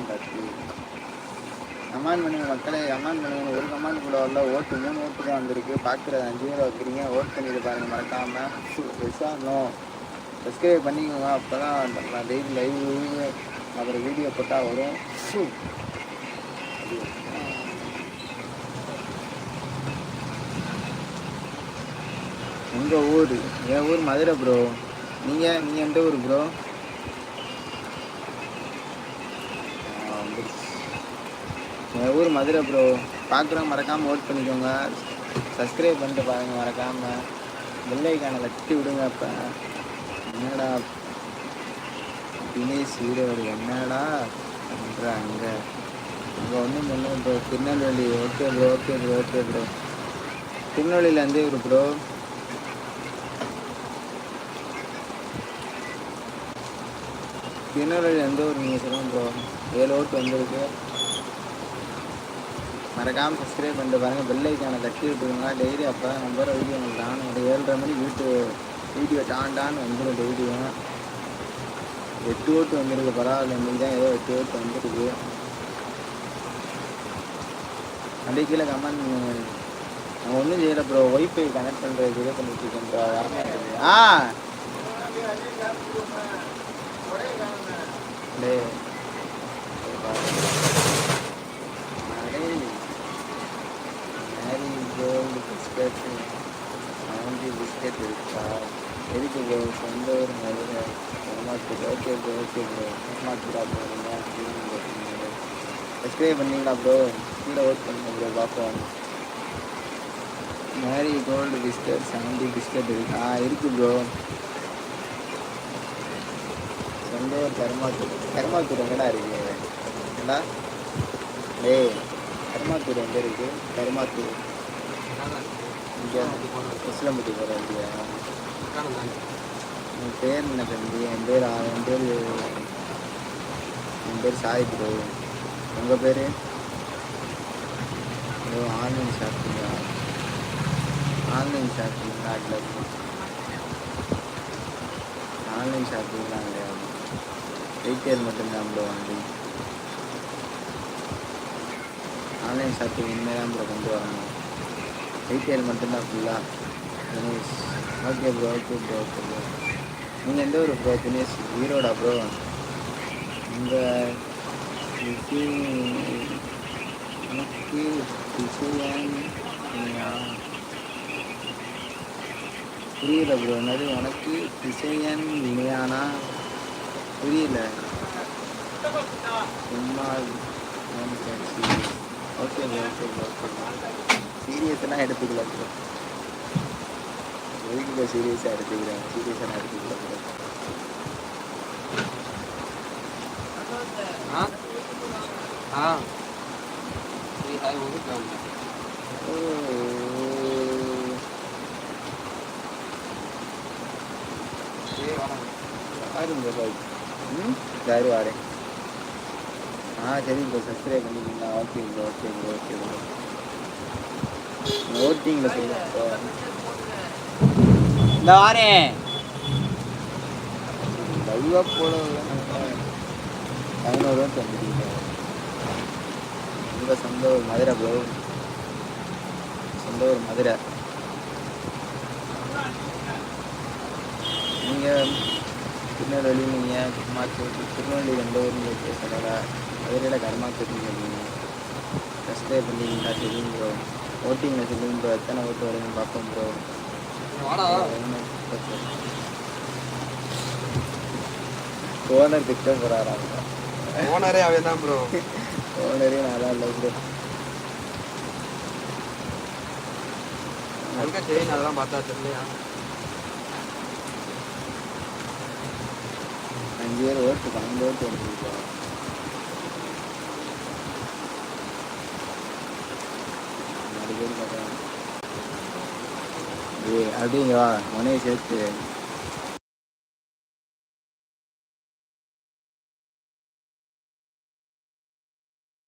தான் தப்பு. கமெண்ட் பண்ணுங்க மக்களே, கமெண்ட் பண்ணுங்க. ஒரு கமெண்ட் கூட வரல. ஓட்டு 3 ஓட்டு தான் வந்திருக்கு. பார்க்குற 5 பேர் வைக்கிறீங்க. ஓட் பண்ணிட்டு பாருங்கள் மறக்காமல். விசாரணோ சப்ஸ்கிரைப் பண்ணிக்கோங்க. அப்போ தான் நான் டெய்லி லைவ் அப்புறம் வீடியோ போட்டால் வரும். உங்கள் ஊர்? என் ஊர் மதுரை ப்ரோ. நீங்கள் எந்த ஊர் ப்ரோ? என் ஊர் மதுரை ப்ரோ. பார்க்குறவங்க மறக்காமல் ஓட் பண்ணிக்கோங்க. சப்ஸ்கிரைப் பண்ணிட்டு பாருங்கள் மறக்காமல். வெள்ளைக்கான தட்டி விடுங்க. அப்போ என்னடா தினேஷ் வீரோடு என்னடா பண்ணுற அங்கே ஒன்றும் பண்ண bro. Tirunelveli. Okay bro, okay bro, okay bro. திருநெல்வேலியிலேருந்து ஒரு ப்ரோ. திருநெல்வேலி எந்த ஒரு நீங்கள் சொல்லுங்கள் ப்ரோ. 7 ஓட்டு வந்திருக்கு. மறக்காமல் சப்ஸ்கிரைப் பண்ணிட்டு பாருங்கள். பெல்லைக்கான தட்டி விட்டுருங்க டெய்லி. அப்போ நம்ம வீடியோ உங்களுக்கு தான் ஒரு 7:30 மணிக்கு வீடியோ டாண்டான்னு வந்துடும் டெய்லியும். 8 ஓட்டு வந்துருக்கு. பரவாயில்ல, இன்னைக்கு தான் ஏதோ 8 ஓட்டு வந்துருக்கு. அப்படியே கீழே கமெண்ட் நான் ஒன்றும் செய்யலை ப்ரோ. ஒய்ஃபை கனெக்ட் பண்ணுறது இதை பண்ணிட்டு இருக்கேன் ப்ரோ. வரமாட்டேங்குது. டே பிஸ்கட் 70 பிஸ்கட் இருக்கா? எதுக்கு ப்ரோ? சொந்த ஒரு மதுரை ஏமாத்துக்கு. Okay bro, okay bro. ஏமாத்துடா போகிறீங்க. சப்ஸ்கிரைப் பண்ணீங்களா ப்ரோ? கீழே ஓட் பண்ணுங்க ப்ரோ பார்ப்போம். மேரி கோல்டு பிஸ்கட் 70 பிஸ்கட் இருக்கா? இருக்குது ப்ரோ. சொந்த ஒரு கருமாத்தூர் எங்கடா இருக்கு? ஏண்டா டேய், கருமாத்தூர் எங்கே இருக்குது? கருமாத்தூர் இங்கே முஸ்லம்பட்டி போகிற இல்லையா? என் பேர் என்ன தம்பி? என் பேர் சாய் ப்ரோ. உங்கள் பேர்? ப்ரோ ஆன்லைன் ஷாப்பிங்கா? ஆன்லைன் ஷாப்பிங்லாம் இல்லை. ஆன்லைன் ஷாப்பிங்லாம் கிடையாது. ரீட்டெயில் மட்டும்தான் ப்ரோ. வண்டி ஆன்லைன் ஷாப்பிங் இனிமேல் தான் ப்ரோ கொண்டு வரணும். ரீட்டெயில் மட்டும்தான் ஃபுல்லாக. Dinesh. Okay bro, okay bro, okay bro. நீங்கள் எந்த ஊர் ப்ரோ? தினேஷ் ஈரோடா ப்ரோ? உங்கள் எனக்கு விஷயம் புரியல ப்ரோ. என்னது உனக்கு விஷயம் இல்லையானா? புரியல. சும்மா okay bro, okay bro, okay bro. சீரியஸ்லாம் எடுத்துக்கல ப்ரோ. எதுக்கு ப்ரோ சீரியஸாக எடுத்துக்கிறேன்? சீரியஸாக எடுத்துக்கல ப்ரோ. யாரு வாரேன்? சரி ப்ரோ. சப்ஸ்கிரைப் பண்ணிக்கிங்களா? Okay bro, okay bro, okay bro. ஓட்டிங்கில் சொல்லுங்க ப்ரோ. இந்த வாரேன் லைவாக போட 500 ரூபா தந்துருக்கீங்க. உங்கள் சொந்த ஒரு மதுரை ப்ரோ. சொந்த ஒரு மதுரை. நீங்கள் திருநெல்வேலி. நீங்கள் திருநெல்வேலி எந்த ஊர்னு பேசுகிறதா? மதுரையில் கருமாத்தூர் சொல்லுவீங்க. சப்ஸ்கிரைப் பண்ணிங்களா? தெரியும் ப்ரோ. ஓட்டிங்கில் சொல்லுங்க ப்ரோ. எத்தனை ஓட்டு வருதுன்னு பார்ப்போம் ப்ரோ. ஓனர் திட்ட போகிறாராங்க. ஓனரே அவன் தான் ப்ரோ. ஓனரே நல்லா இல்லை ப்ரோ. சரி, அதெல்லாம் பார்த்தா தெரியலையா? 5 பேர் ஓட்டு 12 ஓட்டு வந்துருக்கா? அப்படிங்கவா உனையை சேர்த்து